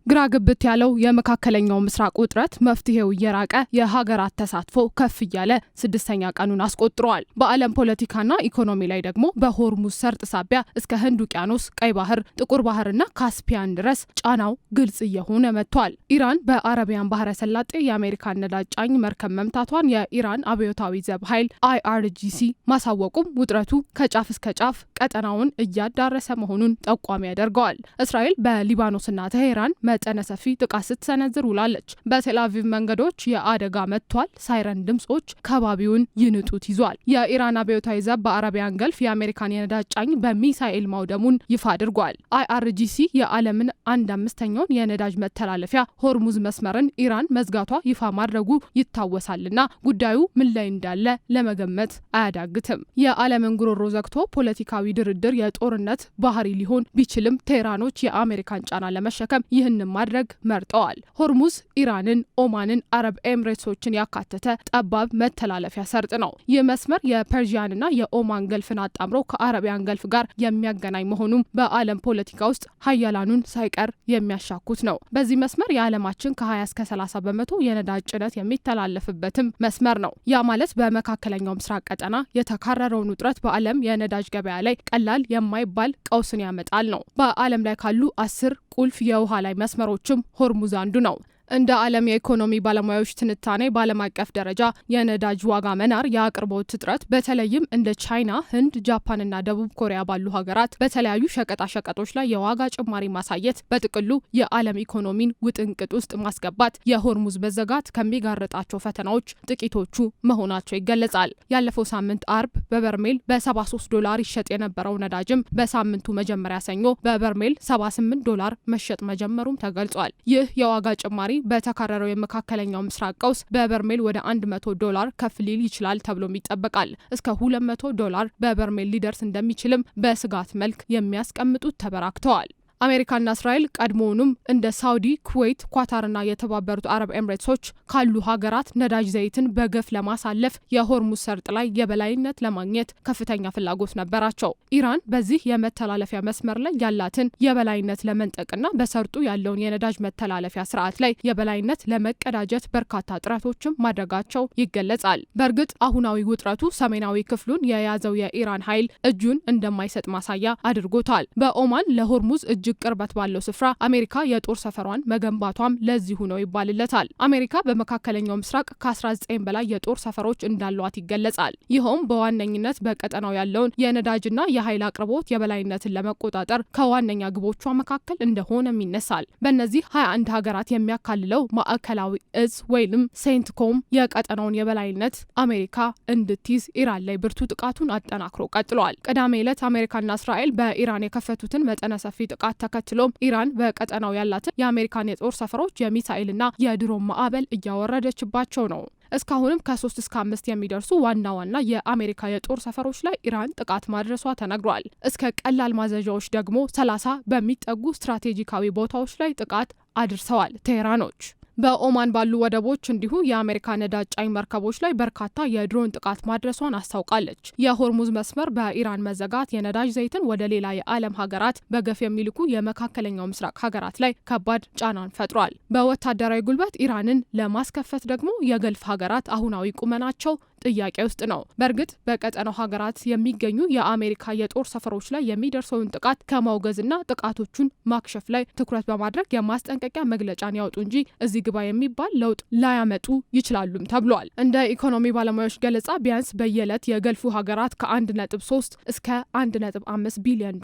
ግራ ግብት ያለው የመካከለኛው ምስራቅ ውጥረት መፍትሄው እየራቀ የሀገራት ተሳትፎ ከፍ እያለ ስድስተኛ ቀኑን አስቆጥሯል። በዓለም ፖለቲካና ኢኮኖሚ ላይ ደግሞ በሆርሙዝ ሰርጥ ሳቢያ እስከ ህንድ ውቅያኖስ፣ ቀይ ባህር፣ ጥቁር ባህርና ካስፒያን ድረስ ጫናው ግልጽ እየሆነ መጥቷል። ኢራን በአረቢያን ባህረ ሰላጤ የአሜሪካን ነዳጅ ጫኝ መርከብ መምታቷን የኢራን አብዮታዊ ዘብ ኃይል IRGC ማሳወቁም ውጥረቱ ከጫፍ እስከ ጫፍ ቀጠናውን እያዳረሰ መሆኑን ጠቋሚ ያደርገዋል። እስራኤል በሊባኖስና ቴሄራን መጠነ ሰፊ ጥቃት ስትሰነዝር ውላለች። በቴልአቪቭ መንገዶች የአደጋ መጥቷል ሳይረን ድምጾች ከባቢውን ይንጡት ይዟል። የኢራን አብዮታዊ ዘብ በአረቢያን ገልፍ የአሜሪካን የነዳጅ ጫኝ በሚሳኤል ማውደሙን ይፋ አድርጓል። IRGC የዓለምን 1/5ኛውን የነዳጅ መተላለፊያ ሆርሙዝ መስመርን ኢራን መዝጋቷ ይፋ ማድረጉ ይታወሳልና ጉዳዩ ምን ላይ እንዳለ ለመገመት አያዳግትም። የዓለምን ጉሮሮ ዘግቶ ፖለቲካዊ ድርድር የጦርነት ባህሪ ሊሆን ቢችልም ቴህራኖች የአሜሪካን ጫና ለመሸከም ይህንን ማድረግ መርጠዋል። ሆርሙዝ ኢራንን፣ ኦማንን፣ አረብ ኤምሬትሶችን ያካተተ ጠባብ መተላለፊያ ሰርጥ ነው። ይህ መስመር የፐርዢያንና የኦማን ገልፍን አጣምሮ ከአረቢያን ገልፍ ጋር የሚያገናኝ መሆኑም በዓለም ፖለቲካ ውስጥ ሀያላኑን ሳይቀር የሚያሻኩት ነው። በዚህ መስመር የዓለማችን ከ20 እስከ 30 በመቶ የነዳጅ ጭነት የሚተላለፍበትም መስመር ነው። ያ ማለት በመካከለኛው ምስራቅ ቀጠና የተካረረውን ውጥረት በዓለም የነዳጅ ገበያ ላይ ቀላል የማይባል ቀውስን ያመጣል ነው። በዓለም ላይ ካሉ 10 ቁልፍ የውሃ ላይ መስመሮችም ሆርሙዝ አንዱ ነው። እንደ ዓለም የኢኮኖሚ ባለሙያዎች ትንታኔ በዓለም አቀፍ ደረጃ የነዳጅ ዋጋ መናር፣ የአቅርቦት እጥረት በተለይም እንደ ቻይና፣ ህንድ፣ ጃፓንና ደቡብ ኮሪያ ባሉ ሀገራት በተለያዩ ሸቀጣሸቀጦች ላይ የዋጋ ጭማሪ ማሳየት በጥቅሉ የዓለም ኢኮኖሚን ውጥንቅጥ ውስጥ ማስገባት የሆርሙዝ መዘጋት ከሚጋርጣቸው ፈተናዎች ጥቂቶቹ መሆናቸው ይገለጻል። ያለፈው ሳምንት አርብ በበርሜል $73 ይሸጥ የነበረው ነዳጅም በሳምንቱ መጀመሪያ ሰኞ በበርሜል $78 መሸጥ መጀመሩም ተገልጿል። ይህ የዋጋ ጭማሪ በተካረረው የመካከለኛው ምስራቅ ቀውስ በበርሜል ወደ $100 ከፍ ሊል ይችላል ተብሎም ይጠበቃል። እስከ $200 በበርሜል ሊደርስ እንደሚችልም በስጋት መልክ የሚያስቀምጡት ተበራክተዋል። አሜሪካና እስራኤል ቀድሞውንም እንደ ሳውዲ፣ ኩዌት፣ ኳታርና የተባበሩት አረብ ኤምሬትሶች ካሉ ሀገራት ነዳጅ ዘይትን በገፍ ለማሳለፍ የሆርሙዝ ሰርጥ ላይ የበላይነት ለማግኘት ከፍተኛ ፍላጎት ነበራቸው። ኢራን በዚህ የመተላለፊያ መስመር ላይ ያላትን የበላይነት ለመንጠቅና በሰርጡ ያለውን የነዳጅ መተላለፊያ ስርዓት ላይ የበላይነት ለመቀዳጀት በርካታ ጥረቶችም ማድረጋቸው ይገለጻል። በእርግጥ አሁናዊ ውጥረቱ ሰሜናዊ ክፍሉን የያዘው የኢራን ኃይል እጁን እንደማይሰጥ ማሳያ አድርጎታል። በኦማን ለሆርሙዝ እጅግ ቅርበት ባለው ስፍራ አሜሪካ የጦር ሰፈሯን መገንባቷም ለዚሁ ነው ይባልለታል። አሜሪካ በመካከለኛው ምስራቅ ከ19 በላይ የጦር ሰፈሮች እንዳሏት ይገለጻል። ይኸውም በዋነኝነት በቀጠናው ያለውን የነዳጅና የኃይል አቅርቦት የበላይነትን ለመቆጣጠር ከዋነኛ ግቦቿ መካከል እንደሆነም ይነሳል። በእነዚህ 21 ሀገራት የሚያካልለው ማዕከላዊ እዝ ወይም ሴንትኮም የቀጠናውን የበላይነት አሜሪካ እንድትይዝ ኢራን ላይ ብርቱ ጥቃቱን አጠናክሮ ቀጥሏል። ቅዳሜ ዕለት አሜሪካና እስራኤል በኢራን የከፈቱትን መጠነ ሰፊ ጥቃት ተከትሎም ኢራን በቀጠናው ያላትን የአሜሪካን የጦር ሰፈሮች የሚሳኤልና የድሮን ማዕበል እያወረደችባቸው ነው። እስካሁንም ከ3 እስከ 5 የሚደርሱ ዋና ዋና የአሜሪካ የጦር ሰፈሮች ላይ ኢራን ጥቃት ማድረሷ ተነግሯል። እስከ ቀላል ማዘዣዎች ደግሞ 30 በሚጠጉ ስትራቴጂካዊ ቦታዎች ላይ ጥቃት አድርሰዋል ቴህራኖች። በኦማን ባሉ ወደቦች እንዲሁ የአሜሪካ ነዳጅ ጫኝ መርከቦች ላይ በርካታ የድሮን ጥቃት ማድረሷን አስታውቃለች። የሆርሙዝ መስመር በኢራን መዘጋት የነዳጅ ዘይትን ወደ ሌላ የዓለም ሀገራት በገፍ የሚልኩ የመካከለኛው ምስራቅ ሀገራት ላይ ከባድ ጫናን ፈጥሯል። በወታደራዊ ጉልበት ኢራንን ለማስከፈት ደግሞ የገልፍ ሀገራት አሁናዊ ቁመናቸው ጥያቄ ውስጥ ነው። በእርግጥ በቀጠናው ሀገራት የሚገኙ የአሜሪካ የጦር ሰፈሮች ላይ የሚደርሰውን ጥቃት ከማውገዝና ጥቃቶቹን ማክሸፍ ላይ ትኩረት በማድረግ የማስጠንቀቂያ መግለጫን ያወጡ እንጂ እዚህ ግባ የሚባል ለውጥ ላያመጡ ይችላሉም ተብሏል። እንደ ኢኮኖሚ ባለሙያዎች ገለጻ ቢያንስ በየዕለት የገልፉ ሀገራት ከ1.3 እስከ $1.5 ቢሊዮን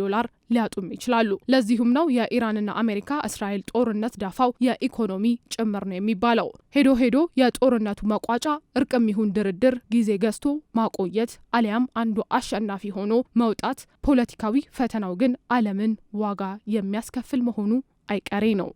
ሊያጡም ይችላሉ። ለዚሁም ነው የኢራንና አሜሪካ እስራኤል ጦርነት ዳፋው የኢኮኖሚ ጭምር ነው የሚባለው። ሄዶ ሄዶ የጦርነቱ መቋጫ እርቅም ይሁን ድርድር ጊዜ ገዝቶ ማቆየት አሊያም አንዱ አሸናፊ ሆኖ መውጣት፣ ፖለቲካዊ ፈተናው ግን ዓለምን ዋጋ የሚያስከፍል መሆኑ አይቀሬ ነው።